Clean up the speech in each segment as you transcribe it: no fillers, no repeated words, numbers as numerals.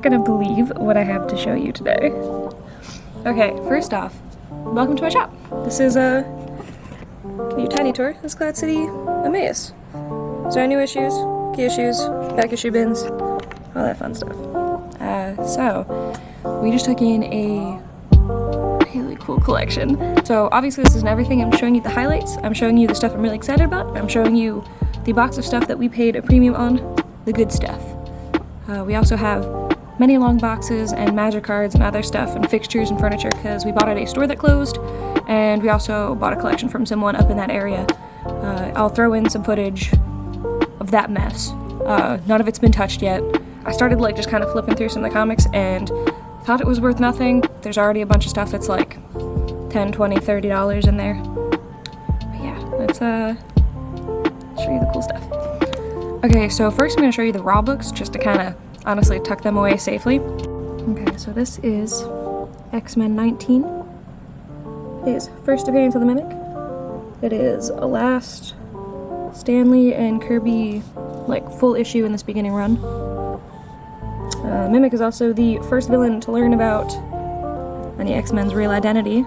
not gonna believe what I have to show you today. Okay, first off, welcome to my shop. This is a tiny tour. This is Cloud City Emmaus. Is there new issues, key issues, back issue bins, all that fun stuff. So we just took in a really cool collection. So obviously this isn't everything. I'm showing you the highlights. I'm showing you the stuff I'm really excited about. I'm showing you the box of stuff that we paid a premium on, the good stuff. We also have many long boxes and magic cards and other stuff and fixtures and furniture because we bought at a store that closed, and we also bought a collection from someone up in that area. I'll throw in some footage of that mess. None of it's been touched yet. I started like just kind of flipping through some of the comics and thought it was worth nothing. There's already a bunch of stuff that's like $10, $20, $30 in there. But yeah, let's show you the cool stuff. Okay, so first I'm going to show you the raw books just to kind of honestly tuck them away safely. Okay, so this is X-Men 19. It is first appearance of the Mimic. It is a last Stanley and Kirby like full issue in this beginning run. Mimic is also the first villain to learn about any X-Men's real identity,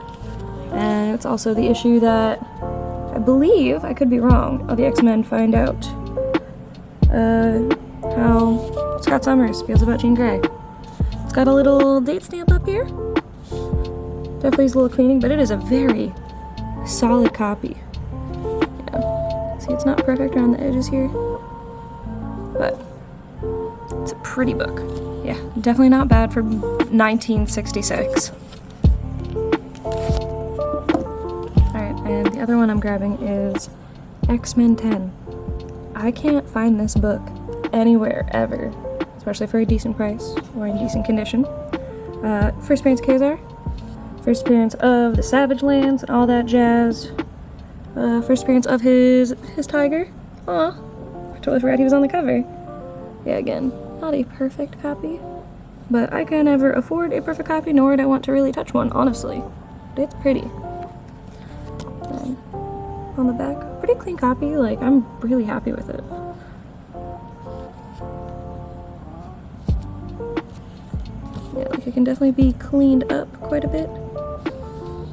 and it's also the issue that I believe, I could be wrong, all the X-Men find out how Scott Summers feels about Jean Grey. It's got a little date stamp up here. Definitely needs a little cleaning, but it is a very solid copy. Yeah. See, it's not perfect around the edges here, but it's a pretty book. Yeah, definitely not bad for 1966. Alright, and the other one I'm grabbing is X-Men 10. I can't find this book anywhere ever, especially for a decent price or in decent condition. First appearance of Kazar, first appearance of the Savage Lands and all that jazz. First appearance of his tiger. Aw, I totally forgot he was on the cover. Yeah, again, not a perfect copy, but I can never afford a perfect copy, nor would I want to really touch one, honestly. But it's pretty. On the back, pretty clean copy, like, I'm really happy with it. Yeah, like, it can definitely be cleaned up quite a bit.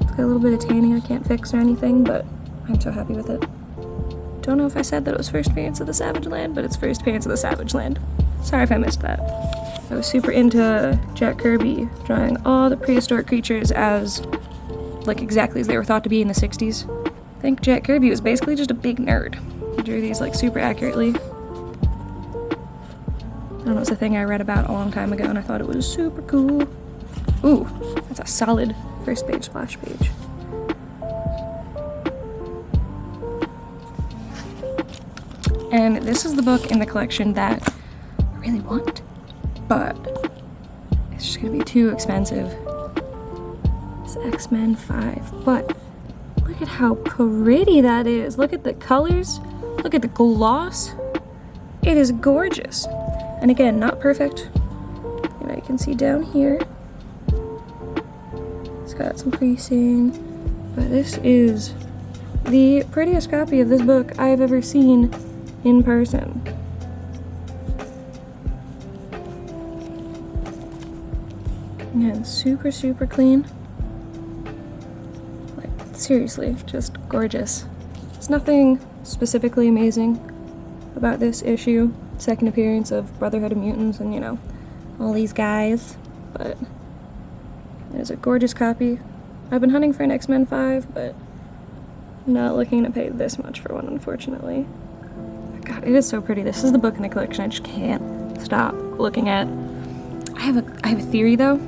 It's got a little bit of tanning I can't fix or anything, but I'm so happy with it. Don't know if I said that it was first appearance of the Savage Land, but it's first appearance of the Savage Land. Sorry if I missed that. I was super into Jack Kirby drawing all the prehistoric creatures as, like, exactly as they were thought to be in the 60s. I think Jack Kirby was basically just a big nerd. He drew these, like, super accurately. I don't know, it's a thing I read about a long time ago, and I thought it was super cool. Ooh, that's a solid first page splash page. And this is the book in the collection that I really want, but it's just gonna be too expensive. It's X-Men 5, but look at how pretty that is. Look at the colors, look at the gloss. It is gorgeous. And again, not perfect. You know, you can see down here, it's got some creasing, but this is the prettiest copy of this book I've ever seen in person. Again, super, super clean. Like, seriously, just gorgeous. There's nothing specifically amazing about this issue. Second appearance of Brotherhood of Mutants and, you know, all these guys, but it is a gorgeous copy. I've been hunting for an X-Men 5, but I'm not looking to pay this much for one, unfortunately. God, it is so pretty. This is the book in the collection I just can't stop looking at. I have a theory though.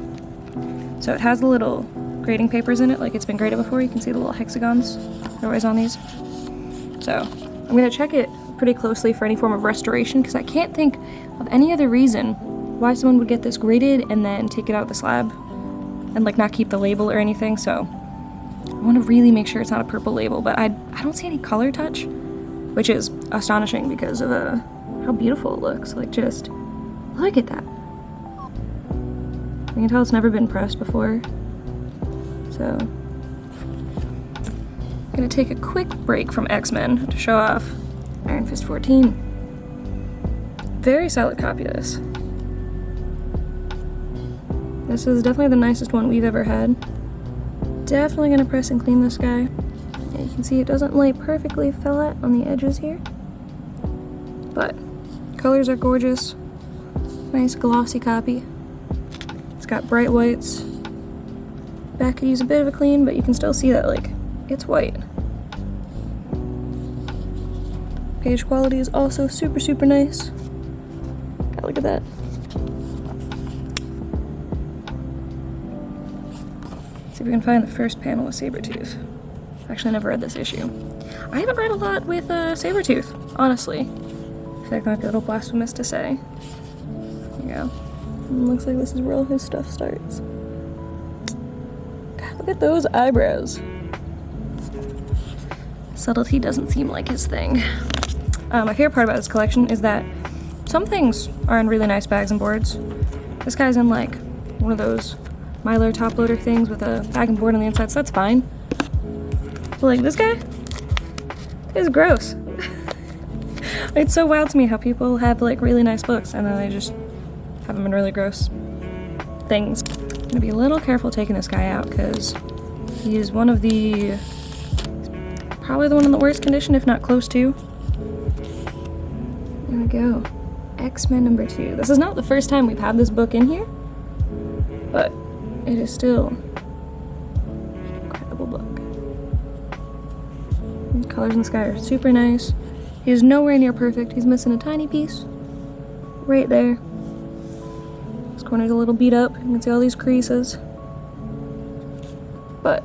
So it has the little grading papers in it, like it's been graded before. You can see the little hexagons that are always on these. So I'm gonna check it pretty closely for any form of restoration, because I can't think of any other reason why someone would get this graded and then take it out of the slab and like not keep the label or anything. So I want to really make sure it's not a purple label, but I don't see any color touch, which is astonishing because of how beautiful it looks. Like, just look at that. You can tell it's never been pressed before. So I'm gonna take a quick break from X-Men to show off Iron Fist 14. Very solid copy of this. This is definitely the nicest one we've ever had. Definitely gonna press and clean this guy. Yeah, you can see it doesn't lay perfectly flat on the edges here. But colors are gorgeous. Nice glossy copy. It's got bright whites. Back could use a bit of a clean, but you can still see that, like, it's white. Page quality is also super, super nice. God, look at that. See if we can find the first panel with Sabretooth. Actually, I never read this issue. I haven't read a lot with Sabretooth, honestly. I feel like that might be a little blasphemous to say. There you go. And looks like this is where all his stuff starts. God, look at those eyebrows. Subtlety doesn't seem like his thing. My favorite part about this collection is that some things are in really nice bags and boards. This guy's in like one of those Mylar top loader things with a bag and board on the inside, so that's fine. But like this guy is gross. It's so wild to me how people have like really nice books and then they just have them in really gross things. I'm gonna be a little careful taking this guy out because he is one of the, probably the one in the worst condition, if not close to. There we go. X-Men #2. This is not the first time we've had this book in here, but it is still an incredible book. The colors in the sky are super nice. He is nowhere near perfect. He's missing a tiny piece right there. This corner's a little beat up. You can see all these creases. But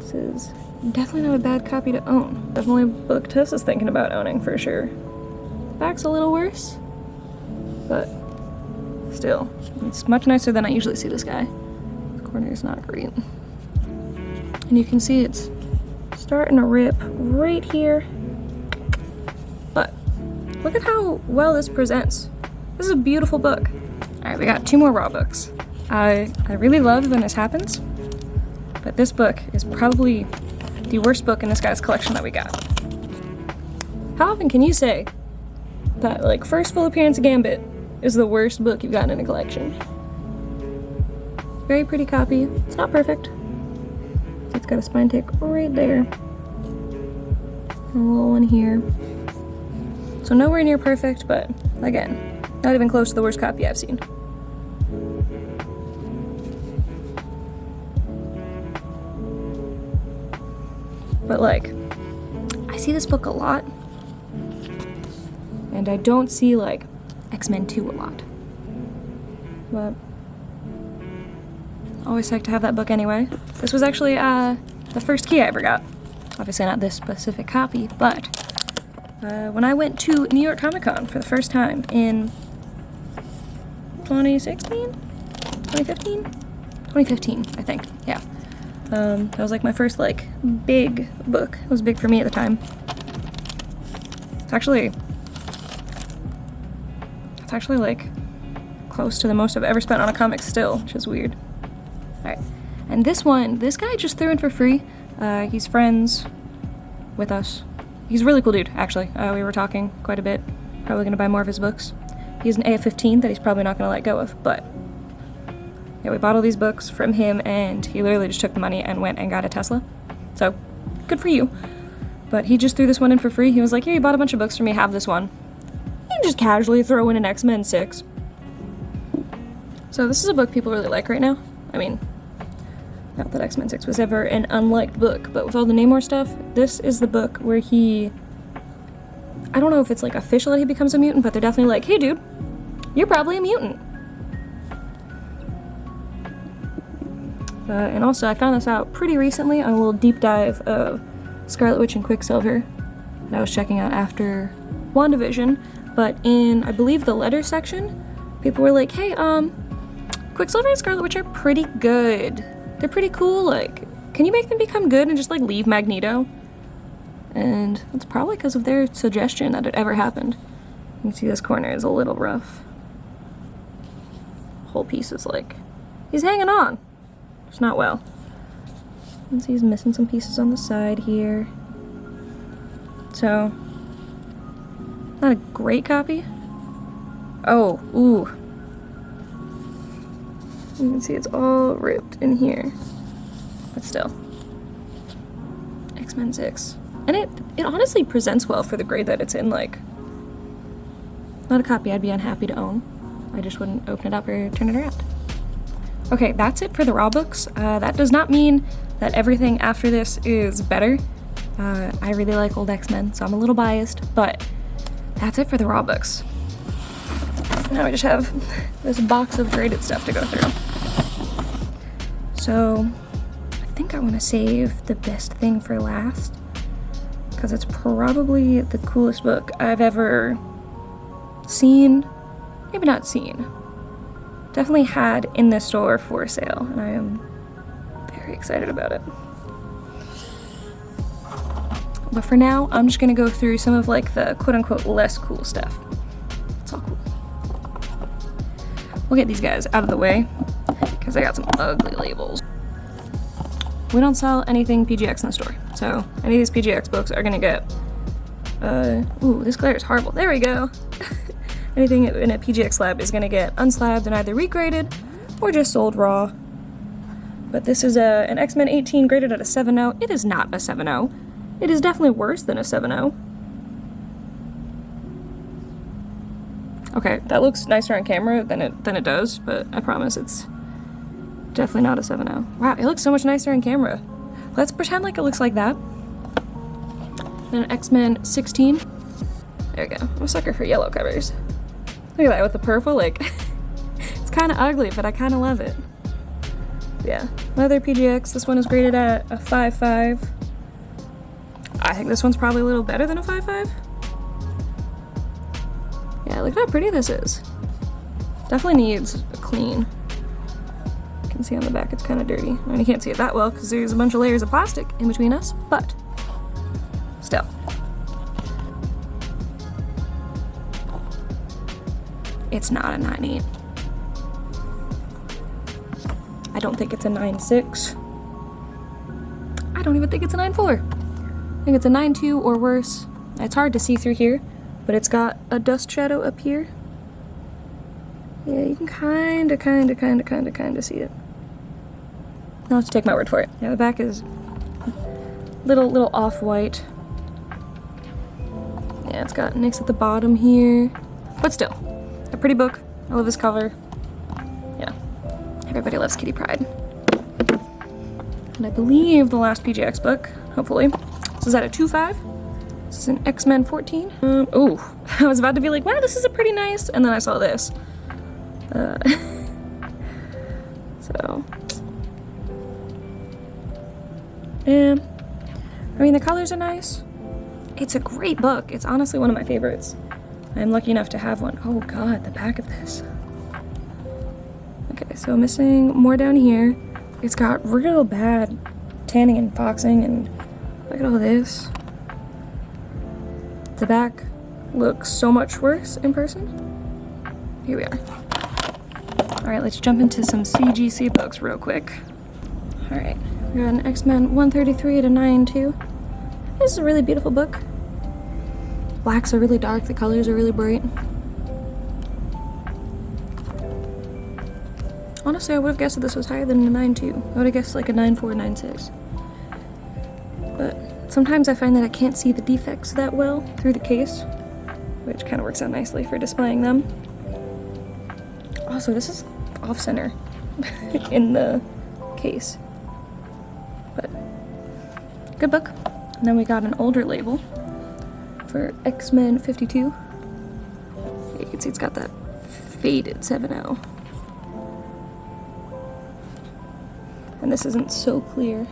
this is definitely not a bad copy to own. Definitely a book Tess is thinking about owning for sure. Back's a little worse, but still, it's much nicer than I usually see this guy. The corner is not great. And you can see it's starting to rip right here. But look at how well this presents. This is a beautiful book. Alright, we got 2 more raw books. I really love when this happens, but this book is probably the worst book in this guy's collection that we got. How often can you say that, like, first full appearance of Gambit is the worst book you've gotten in a collection? Very pretty copy. It's not perfect. It's got a spine tick right there. And a little one here. So nowhere near perfect, but again, not even close to the worst copy I've seen. But like, I see this book a lot, and I don't see like X-Men 2 a lot. But always like to have that book anyway. This was actually the first key I ever got. Obviously not this specific copy, but when I went to New York Comic Con for the first time in 2016? 2015? 2015, I think, yeah. That was like my first like big book. It was big for me at the time. It's actually like close to the most I've ever spent on a comic still, which is weird. Alright, and this one, this guy just threw in for free. He's friends with us. He's a really cool dude, actually. We were talking quite a bit. Probably gonna buy more of his books. He's an AF-15 that he's probably not gonna let go of, but yeah, we bought all these books from him and he literally just took the money and went and got a Tesla. So, good for you. But he just threw this one in for free. He was like, yeah, you bought a bunch of books from me, have this one. You can just casually throw in an X-Men 6. So this is a book people really like right now. I mean, not that X-Men 6 was ever an unliked book, but with all the Namor stuff, this is the book where he... I don't know if it's like official that he becomes a mutant, but they're definitely like, hey dude, you're probably a mutant. And also, I found this out pretty recently on a little deep dive of Scarlet Witch and Quicksilver that I was checking out after WandaVision, but in, I believe, the letter section, people were like, hey, Quicksilver and Scarlet Witch are pretty good. They're pretty cool, like, can you make them become good and just, like, leave Magneto? And it's probably because of their suggestion that it ever happened. You can see this corner is a little rough. The whole piece is like, he's hanging on. It's not well. You can see he's missing some pieces on the side here. So, not a great copy. Oh, ooh. You can see it's all ripped in here. But still. X-Men 6. And it honestly presents well for the grade that it's in, like, not a copy I'd be unhappy to own. I just wouldn't open it up or turn it around. Okay, that's it for the raw books. That does not mean that everything after this is better. I really like old X-Men, so I'm a little biased, but that's it for the raw books. Now I just have this box of graded stuff to go through. So, I think I want to save the best thing for last, because it's probably the coolest book I've ever seen. Maybe not seen. Definitely had in the store for sale, and I am very excited about it. But for now, I'm just gonna go through some of like the quote-unquote less cool stuff. It's all cool. We'll get these guys out of the way, because I got some ugly labels. We don't sell anything PGX in the store, so any of these PGX books are gonna get, ooh, this glare is horrible. There we go. Anything in a PGX slab is gonna get unslabbed and either regraded or just sold raw. But this is an X-Men 18 graded at a 7.0. It is not a 7.0. It is definitely worse than a 7.0. Okay, that looks nicer on camera than it does, but I promise it's definitely not a 7.0. Wow, it looks so much nicer on camera. Let's pretend like it looks like that. Then X-Men 16. There we go. I'm a sucker for yellow covers. Look at that with the purple, like, it's kind of ugly, but I kind of love it. Yeah, another PGX. This one is graded at a 5.5. I think this one's probably a little better than a 5.5. Yeah, look how pretty this is. Definitely needs a clean. You can see on the back it's kind of dirty. And you can't see it that well because there's a bunch of layers of plastic in between us, but still. It's not a 9.8. I don't think it's a 9.6. I don't even think it's a 9.4. I think it's a 9.2 or worse. It's hard to see through here, but it's got a dust shadow up here. Yeah, you can kind of see it. I'll have to take my word for it. Yeah, the back is little off-white. Yeah, it's got nicks at the bottom here, but still, a pretty book. I love this cover. Yeah, everybody loves Kitty Pryde. And I believe the last PGX book, hopefully. So is that a 2.5? This is an X-Men 14. Oh, I was about to be like, wow, this is a pretty nice, and then I saw this. So, yeah. I mean, the colors are nice. It's a great book. It's honestly one of my favorites. I'm lucky enough to have one. Oh god, the back of this. Okay, so missing more down here. It's got real bad tanning and foxing, and look at all this. The back looks so much worse in person. Here we are. Alright, let's jump into some CGC books real quick. Alright, we got an X-Men 133 at a 9.2. This is a really beautiful book. Blacks are really dark, the colors are really bright. Honestly, I would have guessed that this was higher than a 9.2. I would have guessed like a 9.4, 9.6. But sometimes I find that I can't see the defects that well through the case, which kind of works out nicely for displaying them. Also, this is off-center in the case. But, good book. And then we got an older label for X-Men 52. You can see it's got that faded 7.0. And this isn't so clear. You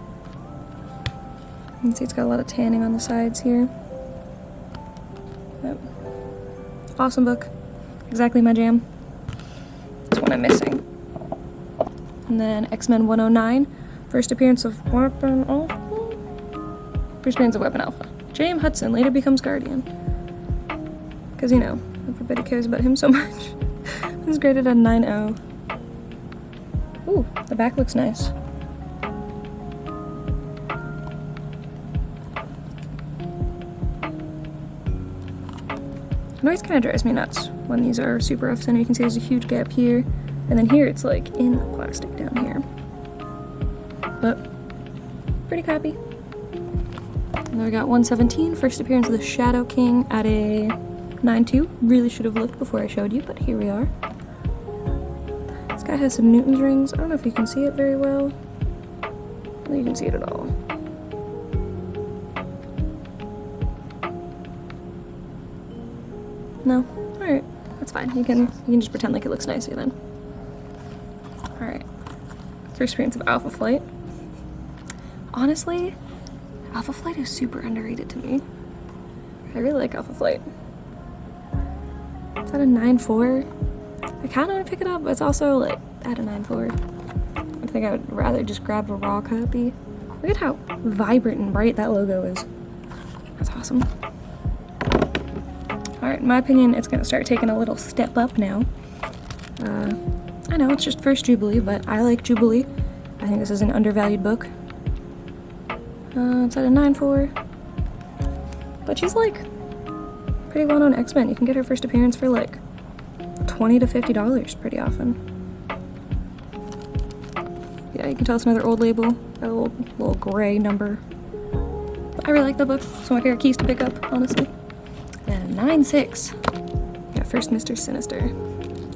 can see it's got a lot of tanning on the sides here. Yep. Awesome book. Exactly my jam. That's what I'm missing. And then X-Men 109. First appearance of Weapon Alpha. First appearance of Weapon Alpha. James Hudson later becomes Guardian. Because, you know, everybody cares about him so much. It's graded at 9.0. Ooh, the back looks nice. It always kind of drives me nuts when these are super off center. You can see there's a huge gap here. And then here it's like in the plastic down here. But pretty copy. And then we got 117, first appearance of the Shadow King at a 9.2. Really should have looked before I showed you, but here we are. This guy has some Newton's rings. I don't know if you can see it very well. I don't think you can see it at all. No? Alright. That's fine. You can just pretend like it looks nicer then. Alright. First appearance of Alpha Flight. Honestly, Alpha Flight is super underrated to me. I really like Alpha Flight. It's at a 9.4. I kind of want to pick it up, but it's also like at a 9.4. I think I would rather just grab a raw copy. Look at how vibrant and bright that logo is. That's awesome. Alright, in my opinion, it's going to start taking a little step up now. I know, it's just first Jubilee, but I like Jubilee. I think this is an undervalued book. It's at a 9.4. But she's like pretty well-known X-Men. You can get her first appearance for like $20 to $50 pretty often. Yeah, you can tell it's another old label. Got a little gray number. But I really like that book. It's one of my favorite keys to pick up, honestly. And 9.6. Yeah, first Mr. Sinister.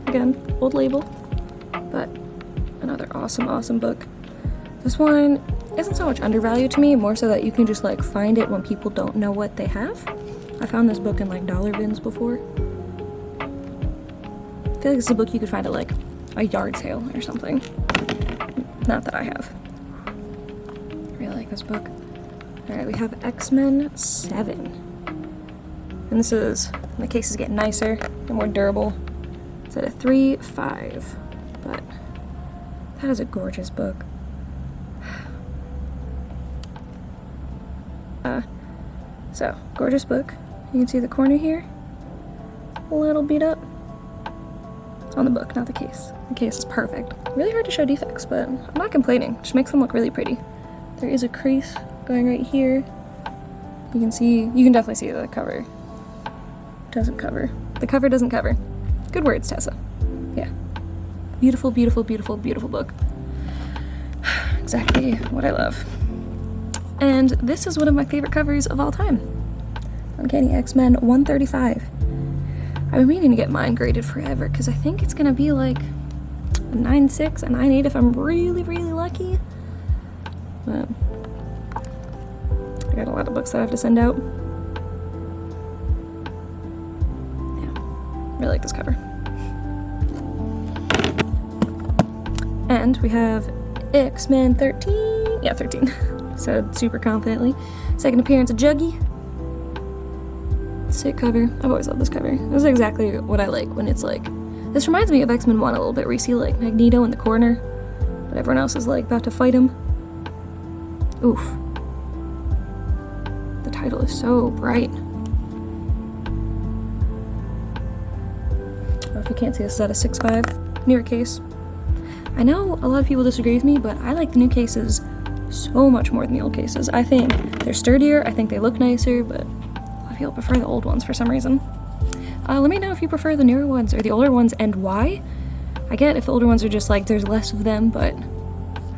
Again, old label, but another awesome book. This one isn't so much undervalued to me, more so that you can just like find it when people don't know what they have. I found this book in like dollar bins before. I feel like this is a book you could find at like a yard sale or something. Not that I have. I really like this book. Alright, we have X-Men 7. And this is, the case is getting nicer and more durable. It's at a 3.5. But that is a gorgeous book. So, gorgeous book. You can see the corner here. A little beat up. It's on the book, not the case. The case is perfect. Really hard to show defects, but I'm not complaining. It just makes them look really pretty. There is a crease going right here. You can definitely see the cover doesn't cover. The cover doesn't cover. Good words, Tessa. Yeah. Beautiful book. Exactly what I love. And this is one of my favorite covers of all time. Uncanny X-Men 135. I've been meaning to get mine graded forever, because I think it's going to be like a 9.6, a 9.8 if I'm really lucky. But I got a lot of books that I have to send out. Yeah, really like this cover. And we have X-Men 13. Yeah, 13. Said super confidently. Second appearance of Juggy. Sick cover. I've always loved this cover. This is exactly what I like when it's like... This reminds me of X-Men 1 a little bit, where you see like Magneto in the corner, but everyone else is like about to fight him. Oof. The title is so bright. Oh, if you can't see, this is at a 6.5. Newer case. I know a lot of people disagree with me, but I like the new cases so much more than the old cases. I think they're sturdier, I think they look nicer, but a lot of people prefer the old ones for some reason. Let me know if you prefer the newer ones or the older ones and why. I get if the older ones are just like there's less of them, but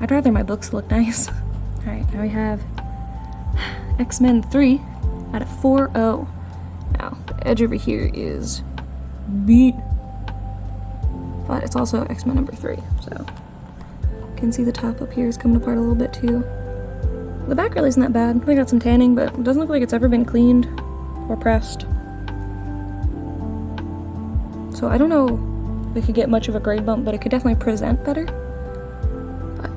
I'd rather my books look nice. Alright, now we have X-Men 3 at a 4.0. Now, the edge over here is beat, but it's also X-Men number 3, so you can see the top up here is coming apart a little bit too. The back really isn't that bad. I got some tanning, but it doesn't look like it's ever been cleaned or pressed. So I don't know if it could get much of a grade bump, but it could definitely present better. But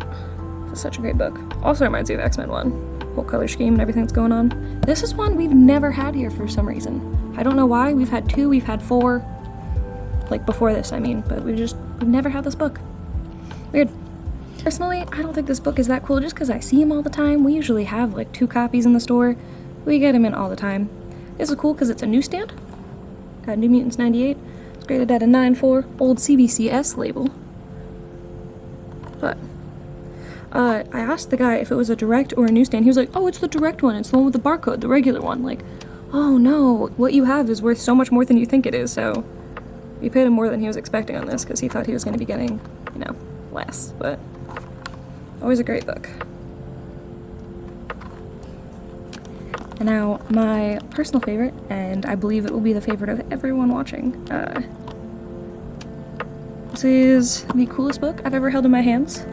it's such a great book. Also reminds me of X-Men 1. Whole color scheme and everything that's going on. This is one we've never had here for some reason. I don't know why. We've had 2, we've had 4. Like before this, I mean, but we've never had this book. Weird. Personally, I don't think this book is that cool just because I see him all the time. We usually have like 2 copies in the store. We get him in all the time. This is cool because it's a newsstand. Got New Mutants 98. It's graded at a 9.4. Old CBCS label. But I asked the guy if it was a direct or a newsstand. He was like, oh, it's the direct one. It's the one with the barcode, the regular one. Like, oh no, what you have is worth so much more than you think it is, so We paid him more than he was expecting on this because he thought he was going to be getting, you know, less, but always a great book. And now, my personal favorite, and I believe it will be the favorite of everyone watching, this is the coolest book I've ever held in my hands.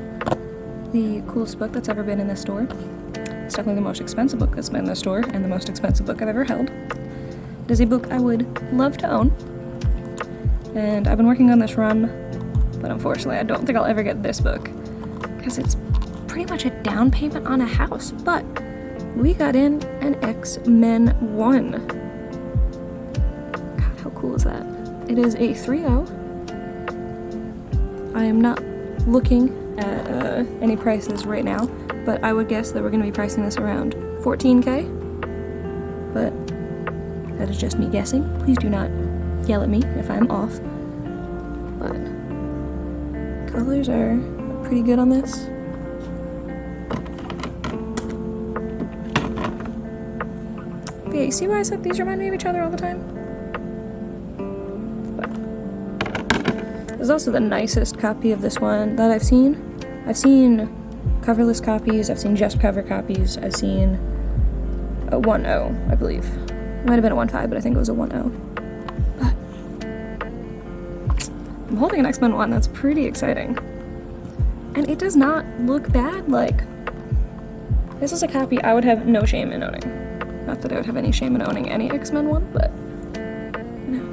The coolest book that's ever been in this store. It's definitely the most expensive book that's been in the store, and the most expensive book I've ever held. It is a book I would love to own, and I've been working on this run, but unfortunately I don't think I'll ever get this book, because it's pretty much a down payment on a house, but we got in an X-Men 1. God, how cool is that? It is a 3.0. I am not looking at any prices right now, but I would guess that we're going to be pricing this around $14K. But that is just me guessing. Please do not yell at me if I'm off. But colors are pretty good on this. But yeah, you see why I said these remind me of each other all the time? This is also the nicest copy of this one that I've seen. I've seen coverless copies, I've seen just cover copies, I've seen a 1.0, I believe. It might have been a 1.5, but I think it was a 1.0. But I'm holding an X-Men 1, that's pretty exciting. And it does not look bad, like, this is a copy I would have no shame in owning. Not that I would have any shame in owning any X-Men 1, but, you know.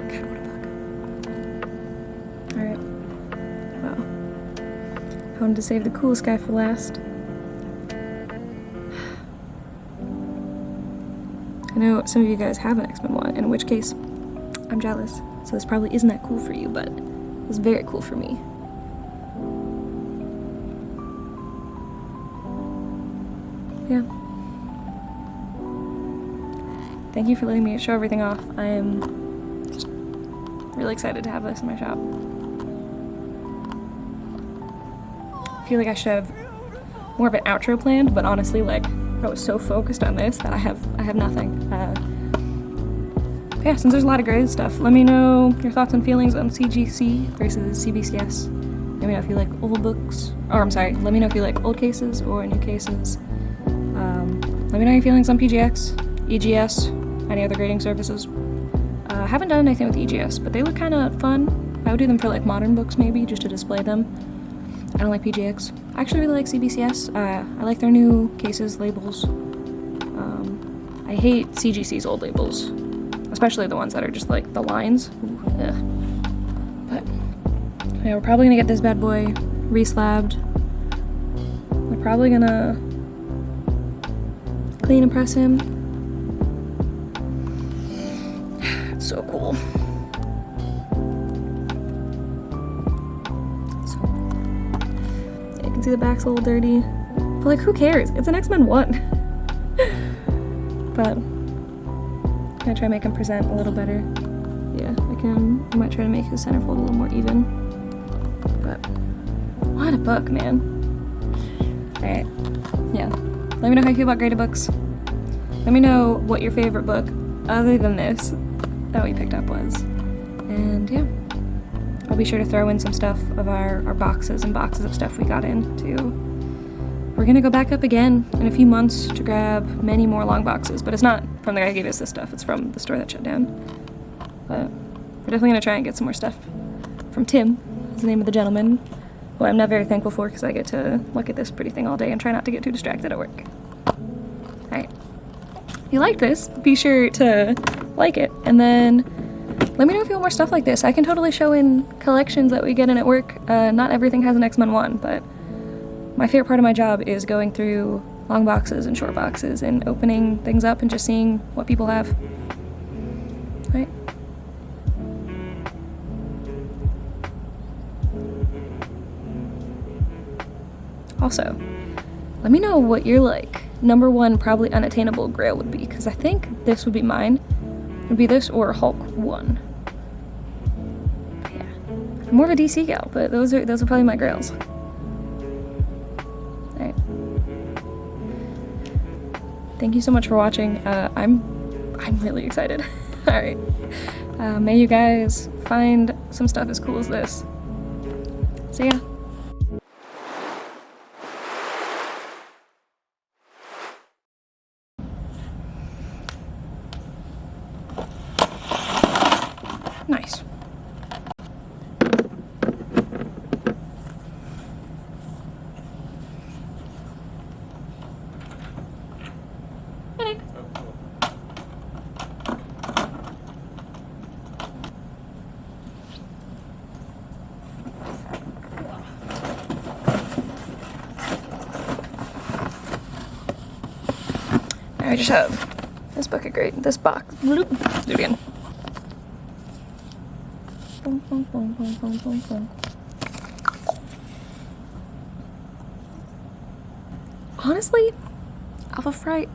God, what a book. Alright. Wow. I wanted to save the coolest guy for last. I know some of you guys have an X-Men 1, in which case, I'm jealous. So this probably isn't that cool for you, but it's very cool for me. Yeah. Thank you for letting me show everything off. I am just really excited to have this in my shop. I feel like I should have more of an outro planned, but honestly, like, I was so focused on this that I have nothing. Yeah, since there's a lot of great stuff, let me know your thoughts and feelings on CGC versus CBCS. Let me know if you like old books, or I'm sorry, let me know if you like old cases or new cases. Let me know your feelings on PGX, EGS, any other grading services. I haven't done anything with EGS, but they look kind of fun. I would do them for like modern books maybe, just to display them. I don't like PGX. I actually really like CBCS. I like their new cases, labels. I hate CGC's old labels, especially the ones that are just like the lines. Ooh, ugh. But yeah, we're probably gonna get this bad boy re-slabbed. We're probably gonna clean and press him. It's so cool. So cool. Yeah, you can see the back's a little dirty. But like, who cares? It's an X-Men 1. But I'm gonna try to make him present a little better. Yeah, I might try to make his centerfold a little more even. But what a book, man. Alright. Yeah. Let me know how you feel about graded books. Let me know what your favorite book, other than this, that we picked up was. And yeah, I'll be sure to throw in some stuff of our boxes and boxes of stuff we got in too. We're gonna go back up again in a few months to grab many more long boxes, but it's not from the guy who gave us this stuff, it's from the store that shut down. But we're definitely gonna try and get some more stuff from Tim, is the name of the gentleman, who I'm not very thankful for because I get to look at this pretty thing all day and try not to get too distracted at work. Alright. If you like this, be sure to like it, and then let me know if you want more stuff like this. I can totally show in collections that we get in at work. Not everything has an X-Men 1, but my favorite part of my job is going through long boxes and short boxes and opening things up and just seeing what people have. Right? Also, let me know what your, like, number one probably unattainable grail would be, because I think this would be mine. It would be this or Hulk 1. Yeah. I'm more of a DC gal, but those are probably my grails. Alright. Thank you so much for watching. I'm I'm really excited. Alright. May you guys find some stuff as cool as this. See ya. Nice. I just have this bucket grate, this box. Let's do it again. Boom, boom, boom, boom, boom, boom, boom. Honestly, Alpha Fright